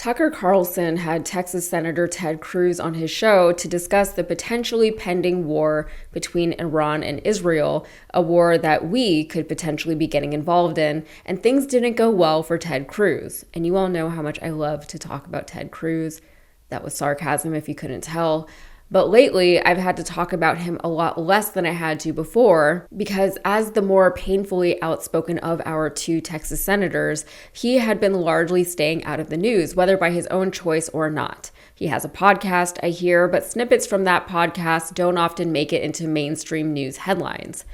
Tucker Carlson had Texas Senator Ted Cruz on his show to discuss the potentially pending war between Iran and Israel, a war that we could potentially be getting involved in, and things didn't go well for Ted Cruz. And you all know how much I love to talk about Ted Cruz. That was sarcasm if you couldn't tell. But lately, I've had to talk about him a lot less than I had to before, because as the more painfully outspoken of our two Texas senators, he had been largely staying out of the news, whether by his own choice or not. He has a podcast, I hear, but snippets from that podcast don't often make it into mainstream news headlines.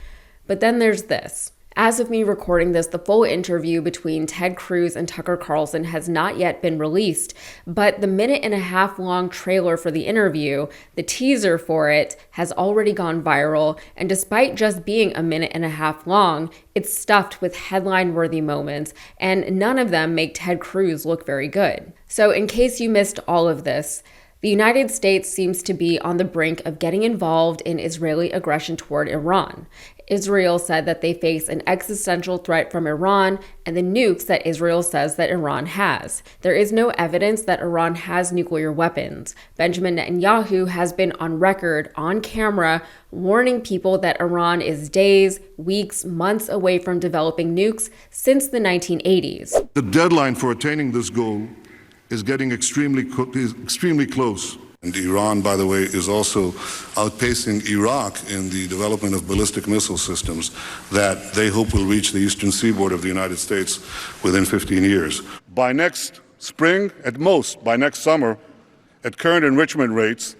But then there's this. As of me recording this, the full interview between Ted Cruz and Tucker Carlson has not yet been released, but the 1.5-minute long trailer for the interview, the teaser for it, has already gone viral, and despite just being 1.5 minutes long, it's stuffed with headline-worthy moments, and none of them make Ted Cruz look very good. So in case you missed all of this, the United States seems to be on the brink of getting involved in Israeli aggression toward Iran. Israel said that they face an existential threat from Iran and the nukes that Israel says that Iran has. There is no evidence that Iran has nuclear weapons. Benjamin Netanyahu has been on record, on camera, warning people that Iran is days, weeks, months away from developing nukes since the 1980s. The deadline for attaining this goal is getting extremely close. And Iran, by the way, is also outpacing Iraq in the development of ballistic missile systems that they hope will reach the eastern seaboard of the United States within 15 years. By next spring, at most, by next summer, at current enrichment rates,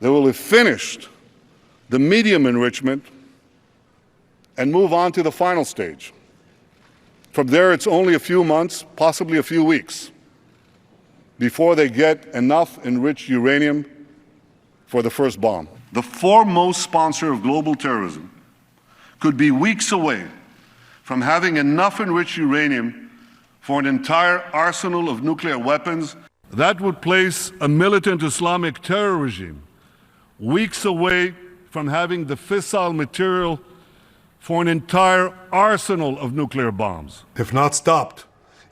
they will have finished the medium enrichment and move on to the final stage. From there, it's only a few months, possibly a few weeks, before they get enough enriched uranium for the first bomb. The foremost sponsor of global terrorism could be weeks away from having enough enriched uranium for an entire arsenal of nuclear weapons. That would place a militant Islamic terror regime weeks away from having the fissile material for an entire arsenal of nuclear bombs. If not stopped,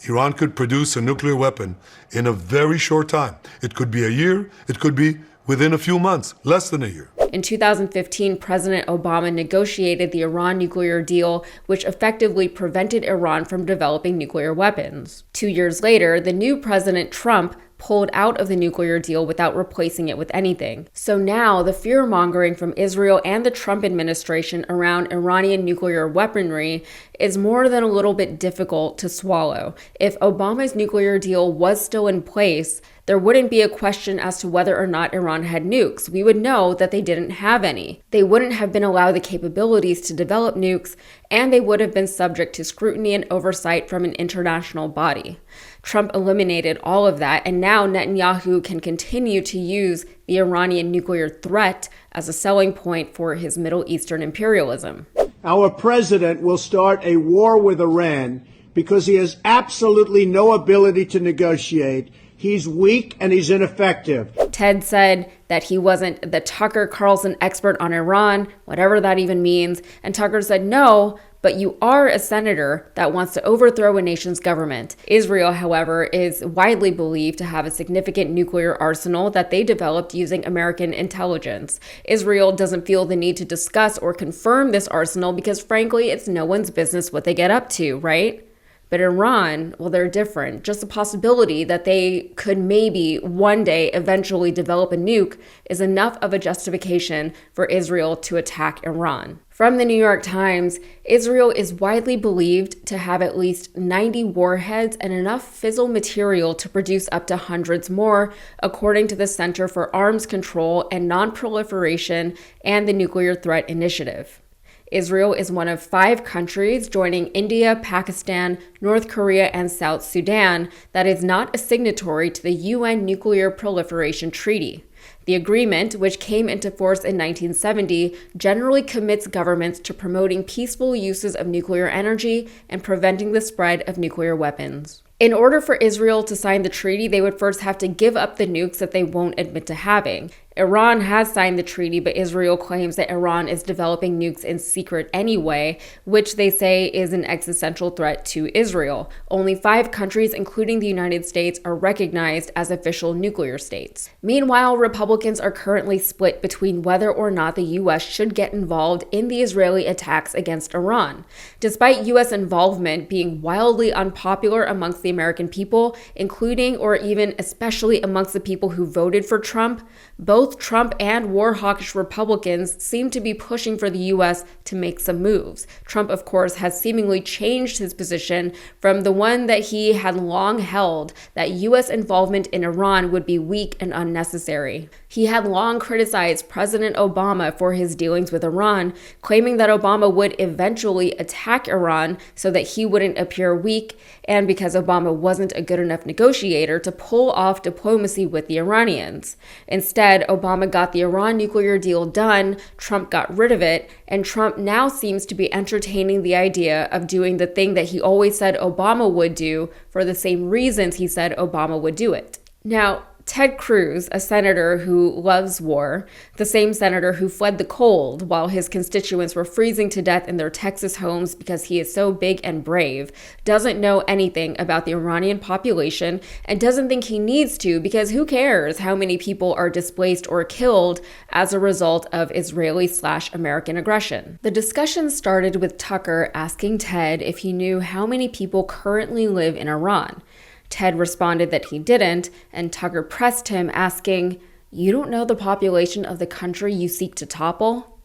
Iran could produce a nuclear weapon in a very short time. It could be a year, it could be within a few months, less than a year. In 2015, President Obama negotiated the Iran nuclear deal, which effectively prevented Iran from developing nuclear weapons. 2 years later, the new President Trump pulled out of the nuclear deal without replacing it with anything. So now the fear-mongering from Israel and the Trump administration around Iranian nuclear weaponry is more than a little bit difficult to swallow. If Obama's nuclear deal was still in place, there wouldn't be a question as to whether or not Iran had nukes. We would know that they didn't have any. They wouldn't have been allowed the capabilities to develop nukes, and they would have been subject to scrutiny and oversight from an international body. Trump eliminated all of that, and now Netanyahu can continue to use the Iranian nuclear threat as a selling point for his Middle Eastern imperialism. Our president will start a war with Iran because he has absolutely no ability to negotiate. He's weak and he's ineffective. Ted said that he wasn't the Tucker Carlson expert on Iran, whatever that even means. And Tucker said, no, but you are a senator that wants to overthrow a nation's government. Israel, however, is widely believed to have a significant nuclear arsenal that they developed using American intelligence. Israel doesn't feel the need to discuss or confirm this arsenal because, frankly, it's no one's business what they get up to, right? But Iran, well, they're different. Just the possibility that they could maybe one day eventually develop a nuke is enough of a justification for Israel to attack Iran. From the New York Times, Israel is widely believed to have at least 90 warheads and enough fissile material to produce up to hundreds more, according to the Center for Arms Control and Non-Proliferation and the Nuclear Threat Initiative. Israel is one of 5 countries joining India, Pakistan, North Korea, and South Sudan that is not a signatory to the UN Nuclear Proliferation Treaty. The agreement, which came into force in 1970, generally commits governments to promoting peaceful uses of nuclear energy and preventing the spread of nuclear weapons. In order for Israel to sign the treaty, they would first have to give up the nukes that they won't admit to having. Iran has signed the treaty, but Israel claims that Iran is developing nukes in secret anyway, which they say is an existential threat to Israel. Only 5 countries, including the United States, are recognized as official nuclear states. Meanwhile, Republicans are currently split between whether or not the U.S. should get involved in the Israeli attacks against Iran. Despite U.S. involvement being wildly unpopular amongst the American people, including or even especially amongst the people who voted for Trump, both Trump and war-hawkish Republicans seem to be pushing for the U.S. to make some moves. Trump, of course, has seemingly changed his position from the one that he had long held, that U.S. involvement in Iran would be weak and unnecessary. He had long criticized President Obama for his dealings with Iran, claiming that Obama would eventually attack Iran so that he wouldn't appear weak, and because Obama wasn't a good enough negotiator to pull off diplomacy with the Iranians. Instead, Obama got the Iran nuclear deal done, Trump got rid of it, and Trump now seems to be entertaining the idea of doing the thing that he always said Obama would do for the same reasons he said Obama would do it. Now, Ted Cruz, a senator who loves war, the same senator who fled the cold while his constituents were freezing to death in their Texas homes because he is so big and brave, doesn't know anything about the Iranian population and doesn't think he needs to, because who cares how many people are displaced or killed as a result of Israeli/American aggression. The discussion started with Tucker asking Ted if he knew how many people currently live in Iran. Ted responded that he didn't, and Tucker pressed him, asking, "You don't know the population of the country you seek to topple?"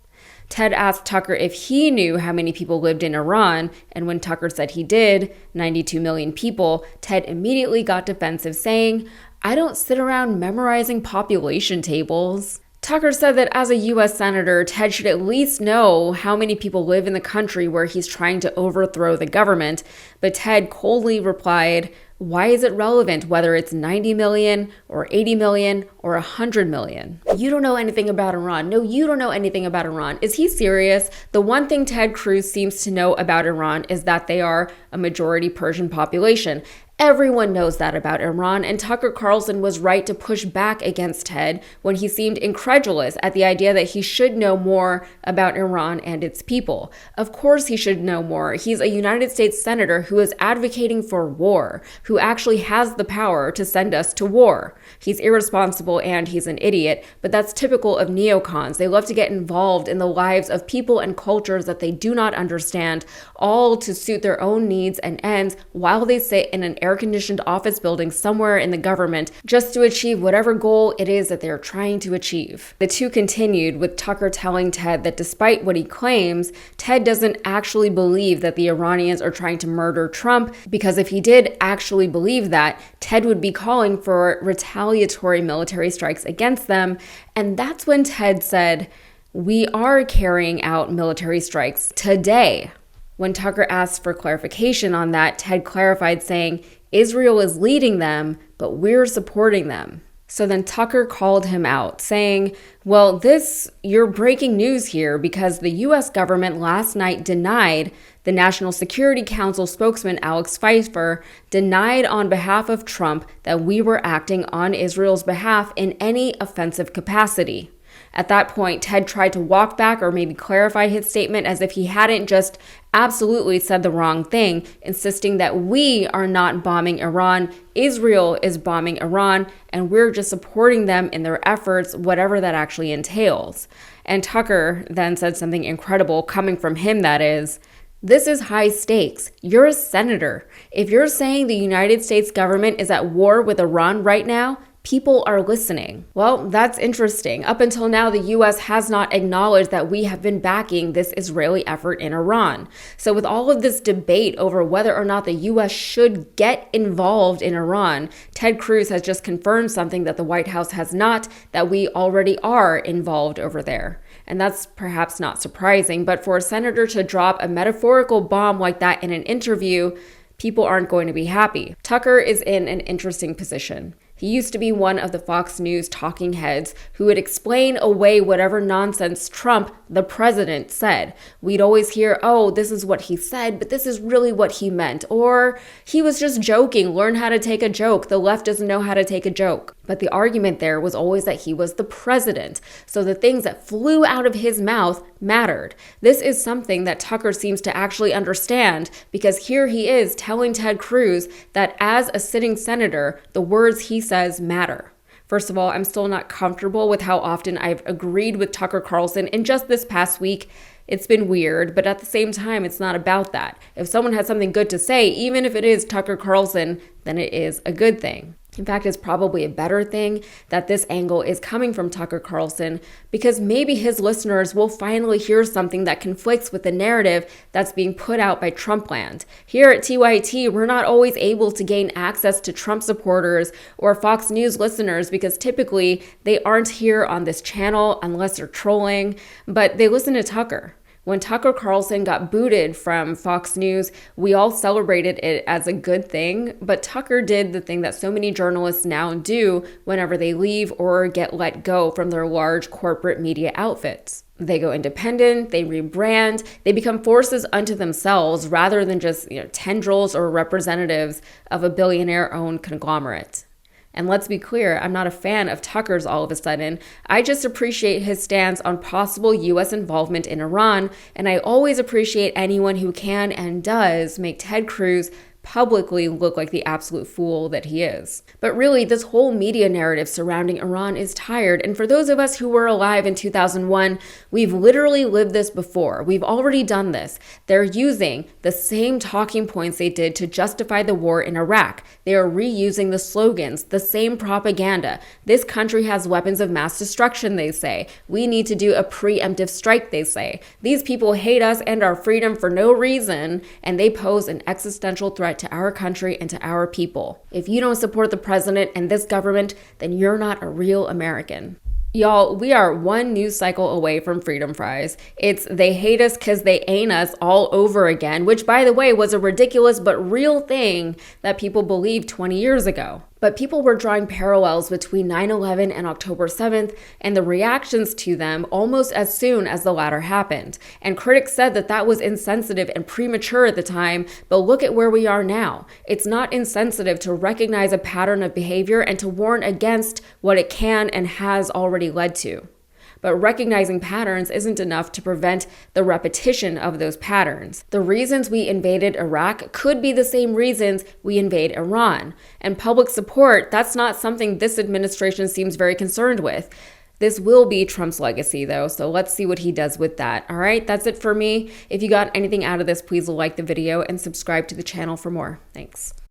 Ted asked Tucker if he knew how many people lived in Iran, and when Tucker said he did, 92 million people, Ted immediately got defensive, saying, "I don't sit around memorizing population tables." Tucker said that as a U.S. Senator, Ted should at least know how many people live in the country where he's trying to overthrow the government, but Ted coldly replied, "Why is it relevant whether it's 90 million or 80 million or 100 million? You don't know anything about Iran. No, you don't know anything about Iran." Is he serious? The one thing Ted Cruz seems to know about Iran is that they are a majority Persian population. Everyone knows that about Iran, and Tucker Carlson was right to push back against Ted when he seemed incredulous at the idea that he should know more about Iran and its people. Of course he should know more. He's a United States senator who is advocating for war, who actually has the power to send us to war. He's irresponsible and he's an idiot, but that's typical of neocons. They love to get involved in the lives of people and cultures that they do not understand, all to suit their own needs and ends while they sit in an air-conditioned office building somewhere in the government just to achieve whatever goal it is that they're trying to achieve. The two continued, with Tucker telling Ted that despite what he claims, Ted doesn't actually believe that the Iranians are trying to murder Trump, because if he did actually believe that, Ted would be calling for retaliatory military strikes against them. And that's when Ted said, "We are carrying out military strikes today." When Tucker asked for clarification on that, Ted clarified, saying, "Israel is leading them, but we're supporting them." So then Tucker called him out, saying, "Well, you're breaking news here, because the U.S. government last night denied, the National Security Council spokesman Alex Pfeiffer denied on behalf of Trump that we were acting on Israel's behalf in any offensive capacity." At that point, Ted tried to walk back or maybe clarify his statement as if he hadn't just absolutely said the wrong thing, insisting that we are not bombing Iran, Israel is bombing Iran, and we're just supporting them in their efforts, whatever that actually entails. And Tucker then said something incredible, coming from him, that is, "This is high stakes. You're a senator. If you're saying the United States government is at war with Iran right now, people are listening." Well, that's interesting. Up until now, the U.S. has not acknowledged that we have been backing this Israeli effort in Iran. So with all of this debate over whether or not the U.S. should get involved in Iran, Ted Cruz has just confirmed something that the White House has not, that we already are involved over there. And that's perhaps not surprising, but for a senator to drop a metaphorical bomb like that in an interview, people aren't going to be happy. Tucker is in an interesting position. He used to be one of the Fox News talking heads who would explain away whatever nonsense Trump, the president, said. We'd always hear, oh, this is what he said, but this is really what he meant. Or he was just joking. Learn how to take a joke. The left doesn't know how to take a joke. But the argument there was always that he was the president. So the things that flew out of his mouth mattered. This is something that Tucker seems to actually understand, because here he is telling Ted Cruz that as a sitting senator, the words he says matter. First of all, I'm still not comfortable with how often I've agreed with Tucker Carlson in just this past week. It's been weird, but at the same time, it's not about that. If someone has something good to say, even if it is Tucker Carlson, then it is a good thing. In fact, it's probably a better thing that this angle is coming from Tucker Carlson, because maybe his listeners will finally hear something that conflicts with the narrative that's being put out by Trumpland. Here at TYT, we're not always able to gain access to Trump supporters or Fox News listeners because typically they aren't here on this channel unless they're trolling, but they listen to Tucker. When Tucker Carlson got booted from Fox News, we all celebrated it as a good thing, but Tucker did the thing that so many journalists now do whenever they leave or get let go from their large corporate media outfits. They go independent, they rebrand, they become forces unto themselves rather than just, tendrils or representatives of a billionaire-owned conglomerate. And let's be clear, I'm not a fan of Tucker's all of a sudden. I just appreciate his stance on possible U.S. involvement in Iran, and I always appreciate anyone who can and does make Ted Cruz publicly look like the absolute fool that he is. But really, this whole media narrative surrounding Iran is tired, and for those of us who were alive in 2001, we've literally lived this before. We've already done this. They're using the same talking points they did to justify the war in Iraq. They are reusing the slogans, the same propaganda. This country has weapons of mass destruction, they say. We need to do a preemptive strike, they say. These people hate us and our freedom for no reason, and they pose an existential threat to our country and to our people. If you don't support the president and this government, then you're not a real American. Y'all, we are one news cycle away from freedom fries. It's they hate us because they ain't us all over again, which, by the way, was a ridiculous but real thing that people believed 20 years ago. But people were drawing parallels between 9/11 and October 7th and the reactions to them almost as soon as the latter happened. And critics said that that was insensitive and premature at the time, but look at where we are now. It's not insensitive to recognize a pattern of behavior and to warn against what it can and has already led to. But recognizing patterns isn't enough to prevent the repetition of those patterns. The reasons we invaded Iraq could be the same reasons we invade Iran. And public support, that's not something this administration seems very concerned with. This will be Trump's legacy, though, so let's see what he does with that. All right, that's it for me. If you got anything out of this, please like the video and subscribe to the channel for more. Thanks.